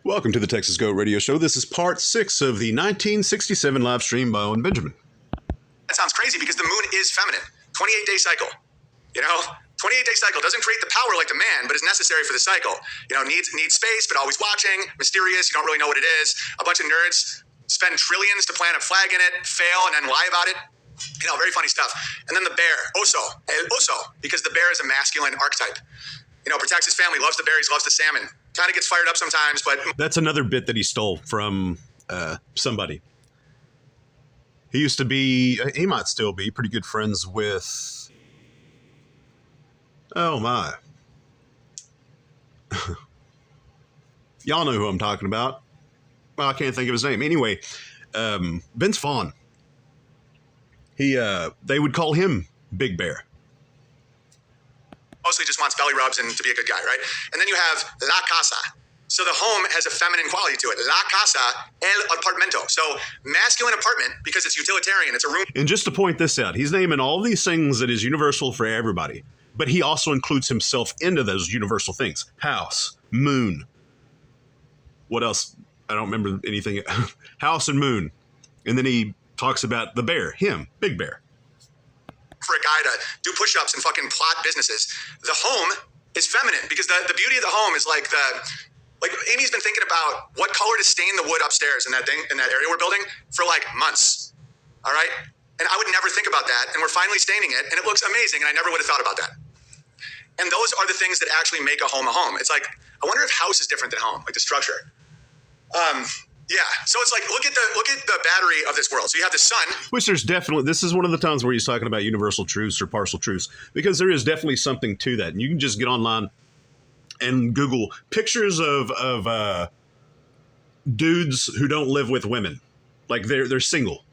Welcome to the Texas Go Radio Show. This is part 6 of the 1967 live stream by Owen Benjamin. That sounds crazy because the moon is feminine. 28-day cycle. 28-day cycle doesn't create the power like the man, but is necessary for the cycle. Needs space, but always watching. Mysterious, you don't really know what it is. A bunch of nerds spend trillions to plant a flag in it, fail, and then lie about it. Very funny stuff. And then the bear, el oso, because the bear is a masculine archetype. Protects his family, loves the berries, loves the salmon. Kind of gets fired up sometimes, but... That's another bit that he stole from somebody. He used to be, he might still be, pretty good friends with... Oh, my. Y'all know who I'm talking about. Well, I can't think of his name. Anyway, Vince Vaughn. They would call him Big Bear. Mostly just wants belly rubs and to be a good guy, right? And then you have la casa. So the home has a feminine quality to it. La casa, el apartamento. So masculine apartment because it's utilitarian. It's a room. And just to point this out, he's naming all these things that is universal for everybody. But he also includes himself into those universal things. House, moon. What else? I don't remember anything. House and moon. And then he talks about the bear, him, Big Bear. For a guy to do push-ups and fucking plot businesses. The home is feminine because the beauty of the home is like Amy's been thinking about what color to stain the wood upstairs in that area we're building for like months. All right? And I would never think about that. And we're finally staining it and it looks amazing and I never would have thought about that. And those are the things that actually make a home a home. It's like, I wonder if house is different than home, like the structure. Yeah, so it's like, look at the battery of this world. So you have the sun. Which there's definitely, this is one of the times where he's talking about universal truths or partial truths, because there is definitely something to that. And you can just get online and Google pictures of dudes who don't live with women. Like they're single.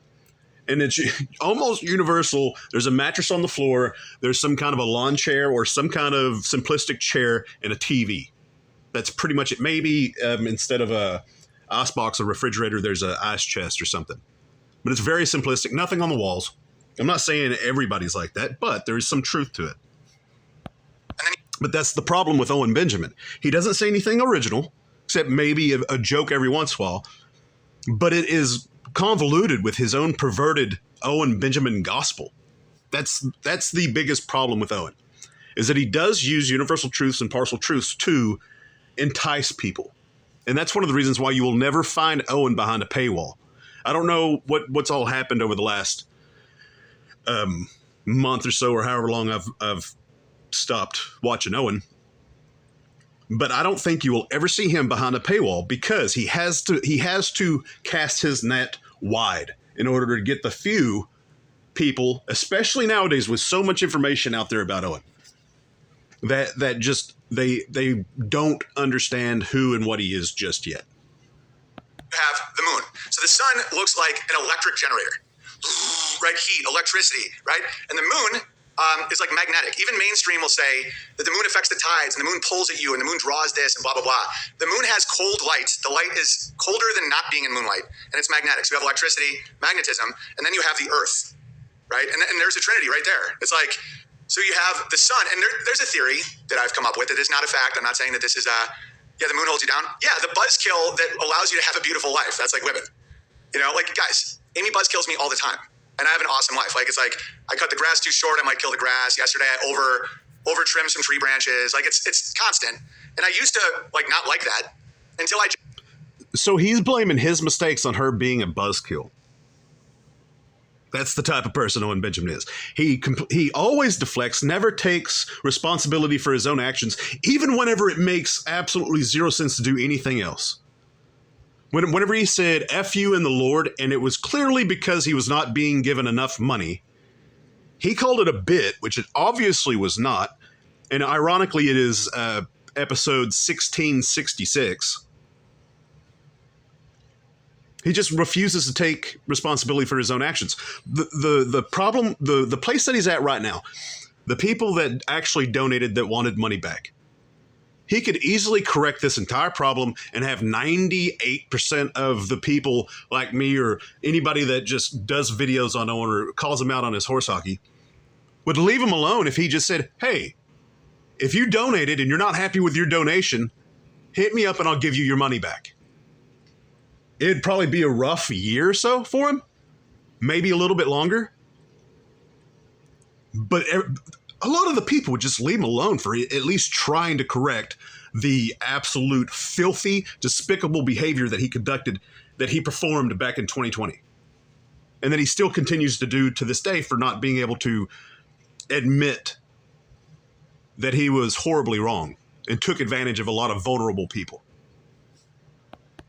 And it's almost universal. There's a mattress on the floor. There's some kind of a lawn chair or some kind of simplistic chair and a TV. That's pretty much it. Maybe instead of a icebox or refrigerator, there's an ice chest or something. But it's very simplistic. Nothing on the walls. I'm not saying everybody's like that, but there is some truth to it. But that's the problem with Owen Benjamin. He doesn't say anything original, except maybe a joke every once in a while. But it is convoluted with his own perverted Owen Benjamin gospel. That's the biggest problem with Owen, is that he does use universal truths and partial truths to entice people. And that's one of the reasons why you will never find Owen behind a paywall. I don't know what's all happened over the last month or so, or however long I've stopped watching Owen. But I don't think you will ever see him behind a paywall because he has to cast his net wide in order to get the few people, especially nowadays with so much information out there about Owen, that just they don't understand who and what he is just yet. You have the moon. So the sun looks like an electric generator, right? Heat, electricity, right? And the moon is like magnetic. Even mainstream will say that the moon affects the tides and the moon pulls at you and the moon draws this and blah, blah, blah. The moon has cold light. The light is colder than not being in moonlight and it's magnetic. So you have electricity, magnetism, and then you have the earth, right? And there's a trinity right there. It's like, so you have the sun, and there's a theory that I've come up with. It is not a fact. I'm not saying that this is the moon holds you down. Yeah, the buzzkill that allows you to have a beautiful life. That's like women. Guys, Amy buzzkills me all the time. And I have an awesome life. Like, it's like, I cut the grass too short, I might kill the grass. Yesterday, I over trimmed some tree branches. Like, it's constant. And I used to, not like that until I... So he's blaming his mistakes on her being a buzzkill. That's the type of person Owen Benjamin is. He always deflects, never takes responsibility for his own actions, even whenever it makes absolutely zero sense to do anything else. Whenever he said, F you and the Lord, and it was clearly because he was not being given enough money, he called it a bit, which it obviously was not. And ironically, it is episode 1666. He just refuses to take responsibility for his own actions. The problem, the place that he's at right now, the people that actually donated that wanted money back, he could easily correct this entire problem and have 98% of the people like me or anybody that just does videos on Owen or calls him out on his horse hockey would leave him alone if he just said, hey, if you donated and you're not happy with your donation, hit me up and I'll give you your money back. it'd probably be a rough year or so for him, maybe a little bit longer. But a lot of the people would just leave him alone for at least trying to correct the absolute filthy, despicable behavior that he performed back in 2020. And that he still continues to do to this day for not being able to admit that he was horribly wrong and took advantage of a lot of vulnerable people.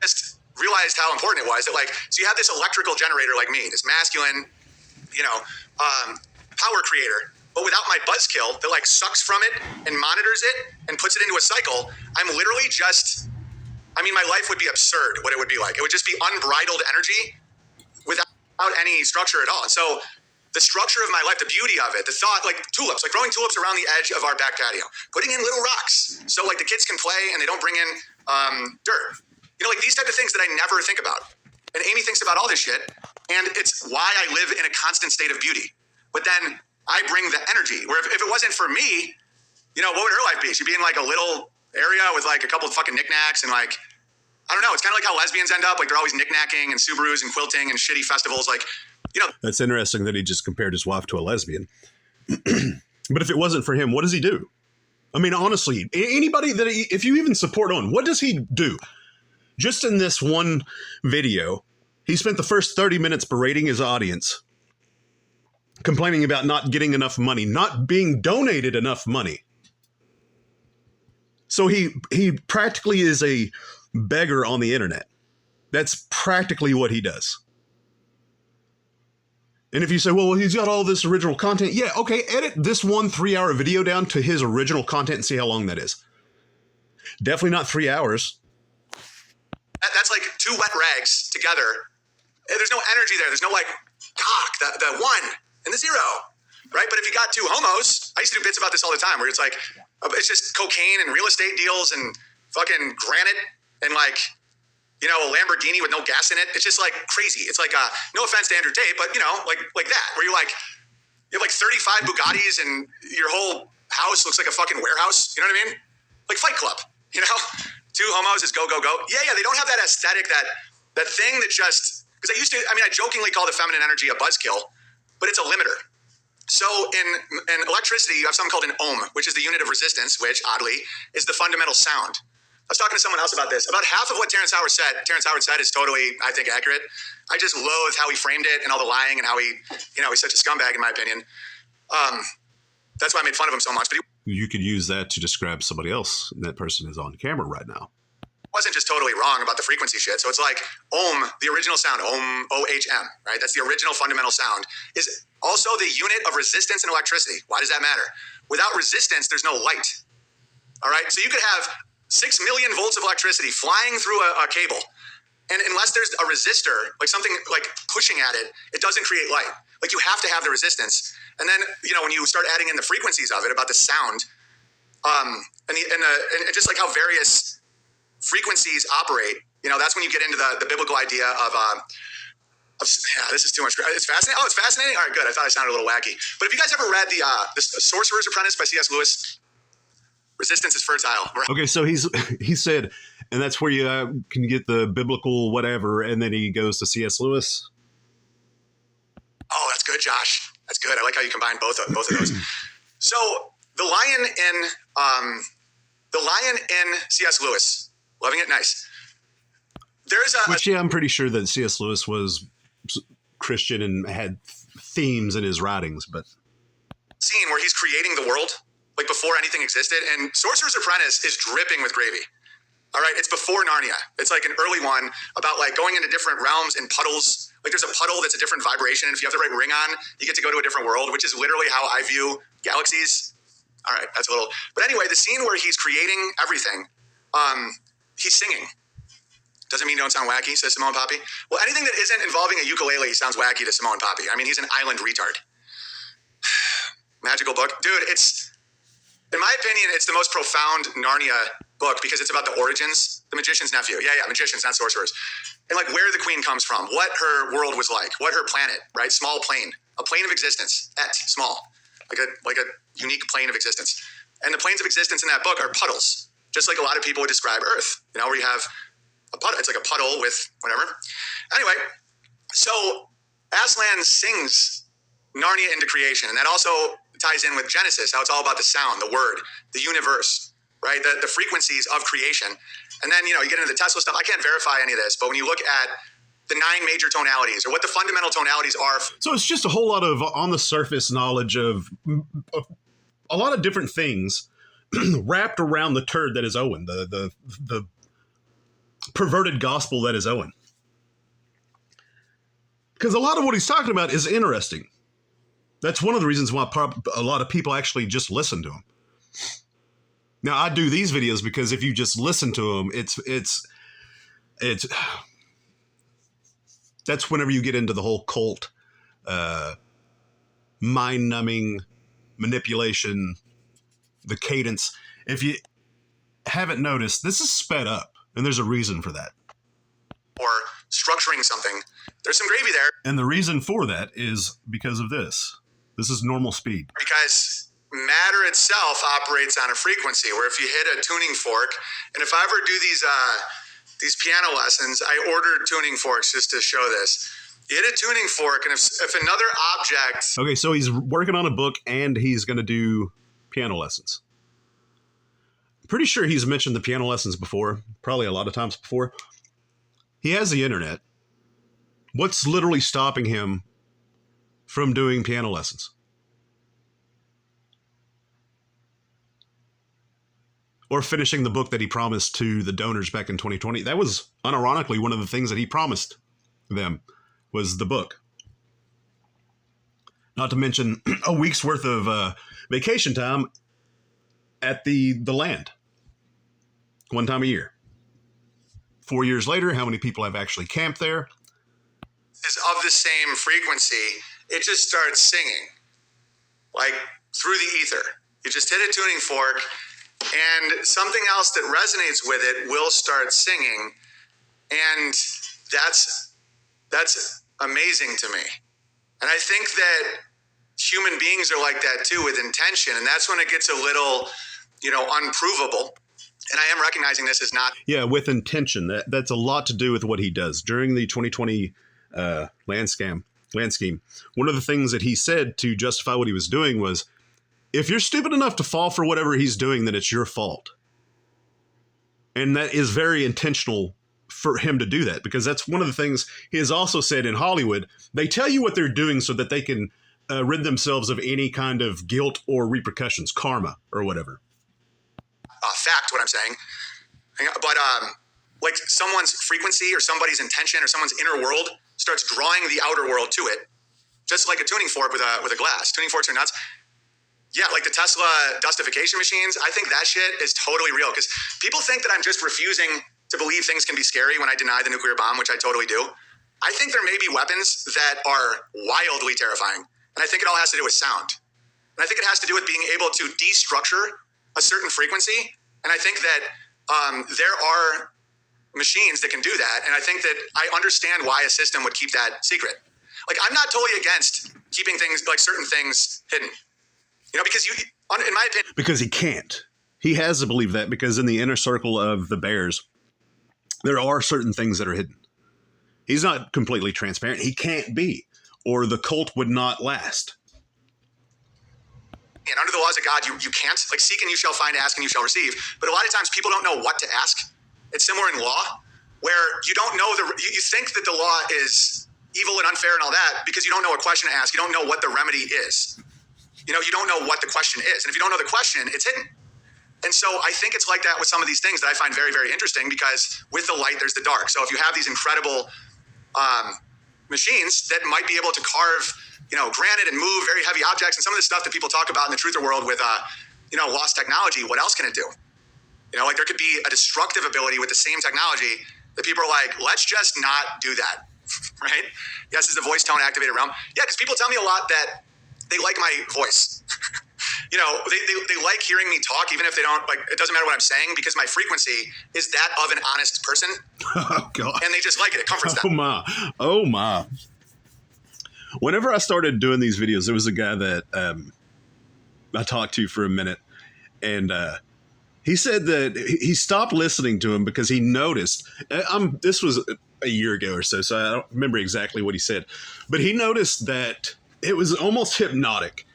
Just realized how important it was that, like, so you have this electrical generator like me, this masculine, power creator, but without my buzzkill that like sucks from it and monitors it and puts it into a cycle. I'm literally just, my life would be absurd what it would be like. It would just be unbridled energy without any structure at all. And so the structure of my life, the beauty of it, the thought, like tulips, like growing tulips around the edge of our back patio, putting in little rocks so like the kids can play and they don't bring in dirt. Like these type of things that I never think about. And Amy thinks about all this shit, and it's why I live in a constant state of beauty. But then I bring the energy, where if it wasn't for me, what would her life be? She'd be in like a little area with like a couple of fucking knickknacks and like, I don't know. It's kind of like how lesbians end up. Like they're always knickknacking and Subarus and quilting and shitty festivals. Like, That's interesting that he just compared his wife to a lesbian. But if it wasn't for him, what does he do? Honestly, anybody if you even support Owen, what does he do? Just in this one video, he spent the first 30 minutes berating his audience, complaining about not getting enough money, not being donated enough money. So he practically is a beggar on the internet. That's practically what he does. And if you say, well, he's got all this original content. Yeah, okay, edit this 1 3-hour video down to his original content and see how long that is. Definitely not 3 hours. That's like 2 wet rags together. There's no energy there. There's no like, the 1 and the 0, right? But if you got 2 homos, I used to do bits about this all the time where it's like, it's just cocaine and real estate deals and fucking granite and like, a Lamborghini with no gas in it. It's just like crazy. It's like, no offense to Andrew Tate, but like that, where you have like 35 Bugattis and your whole house looks like a fucking warehouse. You know what I mean? Like Fight Club, 2 homos is go, go, go. Yeah. They don't have that aesthetic, that thing that just, because I jokingly call the feminine energy a buzzkill, but it's a limiter. So in electricity, you have something called an ohm, which is the unit of resistance, which oddly is the fundamental sound. I was talking to someone else about this. About half of what Terrence Howard said is totally, I think, accurate. I just loathe how he framed it and all the lying and how he's such a scumbag in my opinion. That's why I made fun of him so much. But you could use that to describe somebody else. And that person is on camera right now. Wasn't just totally wrong about the frequency shit. So it's like ohm, the original sound, ohm, O-H-M, right? That's the original fundamental sound, is also the unit of resistance in electricity. Why does that matter? Without resistance, there's no light. All right? So you could have 6 million volts of electricity flying through a cable. And unless there's a resistor, like something like pushing at it, it doesn't create light. Like you have to have the resistance. And then, when you start adding in the frequencies of it, about the sound, and just like how various frequencies operate, that's when you get into the biblical idea of this is too much. It's fascinating. Oh, it's fascinating. All right, good. I thought I sounded a little wacky. But have you guys ever read the Sorcerer's Apprentice by C.S. Lewis? Resistance is fertile. Okay, so he said, and that's where you can get the biblical whatever, and then he goes to C.S. Lewis. Oh, that's good, Josh. That's good. I like how you combine both of those. So the lion in C.S. Lewis, loving it, nice. There's I'm pretty sure that C.S. Lewis was Christian and had themes in his writings, but scene where he's creating the world. Like before anything existed, and Sorcerer's Apprentice is dripping with gravy. All right, it's before Narnia. It's like an early one about like going into different realms and puddles. Like there's a puddle that's a different vibration, and if you have the right ring on, you get to go to a different world, which is literally how I view galaxies. All right, that's a little. But anyway, the scene where he's creating everything, he's singing. Doesn't mean don't sound wacky, says Simone Poppy. Well, anything that isn't involving a ukulele sounds wacky to Simone Poppy. He's an island retard. Magical book, dude. In my opinion, it's the most profound Narnia book because it's about the origins, the magician's nephew. Yeah, magicians, not sorcerers. And like where the queen comes from, what her world was like, what her planet, right? Small plane, a plane of existence, small, like a unique plane of existence. And the planes of existence in that book are puddles, just like a lot of people would describe Earth, where you have a puddle. It's like a puddle with whatever. Anyway, so Aslan sings Narnia into creation, and that also ties in with Genesis, how it's all about the sound, the word, the universe, right? The frequencies of creation. And then, you get into the Tesla stuff. I can't verify any of this, but when you look at the 9 major tonalities or what the fundamental tonalities are. So it's just a whole lot of on the surface knowledge of a lot of different things wrapped around the turd that is Owen, the perverted gospel that is Owen. Because a lot of what he's talking about is interesting. That's one of the reasons why a lot of people actually just listen to him. Now, I do these videos because if you just listen to them, it's that's whenever you get into the whole cult, mind-numbing manipulation, the cadence. If you haven't noticed, this is sped up, and there's a reason for that. Or structuring something. There's some gravy there. And the reason for that is because of this. This is normal speed. Because matter itself operates on a frequency where if you hit a tuning fork, and if I ever do these piano lessons, I ordered tuning forks just to show this. You hit a tuning fork, and if another object... Okay, so he's working on a book, and he's going to do piano lessons. Pretty sure he's mentioned the piano lessons before, probably a lot of times before. He has the internet. What's literally stopping him from doing piano lessons? Or finishing the book that he promised to the donors back in 2020. That was, unironically, one of the things that he promised them was the book. Not to mention a week's worth of vacation time at the land. One time a year. 4 years later, how many people have actually camped there? Is of the same frequency. It just starts singing. Like through the ether. You just hit a tuning fork, and something else that resonates with it will start singing. And that's amazing to me. And I think that human beings are like that too, with intention. And that's when it gets a little, unprovable. And I am recognizing this as not... Yeah, with intention. That's a lot to do with what he does. During the 2020 land scheme, one of the things that he said to justify what he was doing was, if you're stupid enough to fall for whatever he's doing, then it's your fault. And that is very intentional for him to do that, because that's one of the things he has also said in Hollywood. They tell you what they're doing so that they can rid themselves of any kind of guilt or repercussions, karma or whatever. Fact, what I'm saying. But like someone's frequency or somebody's intention or someone's inner world starts drawing the outer world to it, just like a tuning fork with a glass. Tuning forks are nuts. Yeah, like the Tesla dustification machines. I think that shit is totally real, because people think that I'm just refusing to believe things can be scary when I deny the nuclear bomb, which I totally do. I think there may be weapons that are wildly terrifying, and I think it all has to do with sound. And I think it has to do with being able to destructure a certain frequency. And I think that there are machines that can do that. And I think that I understand why a system would keep that secret. Like, I'm not totally against keeping things, like certain things, hidden. Because in my opinion... Because he can't. He has to believe that, because in the inner circle of the Bears, there are certain things that are hidden. He's not completely transparent. He can't be, or the cult would not last. And under the laws of God, you can't. Like, seek and you shall find, ask and you shall receive. But a lot of times people don't know what to ask. It's similar in law, where you don't know you think that the law is evil and unfair and all that because you don't know what question to ask. You don't know what the remedy is. You don't know what the question is. And if you don't know the question, it's hidden. And so I think it's like that with some of these things that I find very, very interesting, because with the light, there's the dark. So if you have these incredible machines that might be able to carve, granite and move very heavy objects, and some of the stuff that people talk about in the truther world with, lost technology, what else can it do? Like there could be a destructive ability with the same technology that people are like, let's just not do that, right? Yes, is the voice tone activated realm. Yeah, because people tell me a lot that they like my voice. They like hearing me talk, even if they don't, like, it doesn't matter what I'm saying, because my frequency is that of an honest person. Oh, God. And they just like it. It comforts them. Oh, my. Whenever I started doing these videos, there was a guy that I talked to for a minute, and He said that he stopped listening to him because he noticed. This was a year ago or so I don't remember exactly what he said, but he noticed that it was almost hypnotic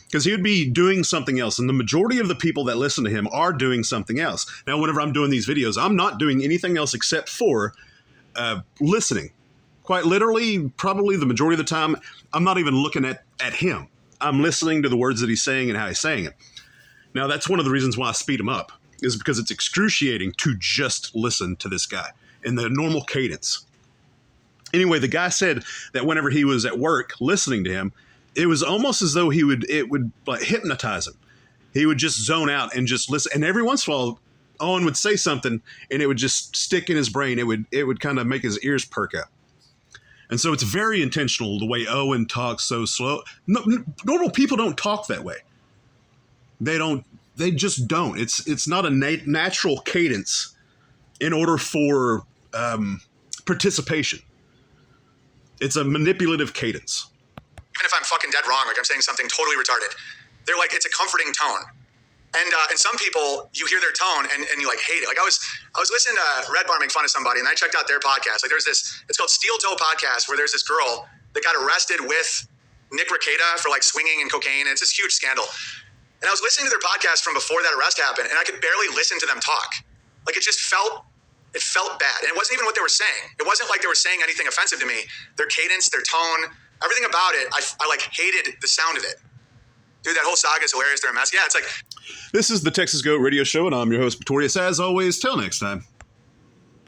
because he would be doing something else, and the majority of the people that listen to him are doing something else. Now, whenever I'm doing these videos, I'm not doing anything else except for listening. Quite literally, probably the majority of the time, I'm not even looking at him. I'm listening to the words that he's saying and how he's saying it. Now, that's one of the reasons why I speed him up, is because it's excruciating to just listen to this guy in the normal cadence. Anyway, the guy said that whenever he was at work listening to him, it was almost as though it would like hypnotize him. He would just zone out and just listen. And every once in a while, Owen would say something and it would just stick in his brain. It would kind of make his ears perk up. And so it's very intentional the way Owen talks so slow. Normal people don't talk that way. They just don't. It's not a natural cadence in order for participation. It's a manipulative cadence. Even if I'm fucking dead wrong, like I'm saying something totally retarded, they're like, it's a comforting tone. And some people, you hear their tone and you like hate it. Like I was listening to Red Bar make fun of somebody, and I checked out their podcast. Like there's this, it's called Steel Toe Podcast, where there's this girl that got arrested with Nick Rekieta for like swinging and cocaine. And it's this huge scandal. And I was listening to their podcast from before that arrest happened, and I could barely listen to them talk. Like it felt bad. And it wasn't even what they were saying. It wasn't like they were saying anything offensive to me. Their cadence, their tone, everything about it, I like hated the sound of it. Dude, that whole saga is hilarious. They're a mess. Yeah, it's like... This is the Texas Go Radio Show, and I'm your host, Beartaria. As always, till next time.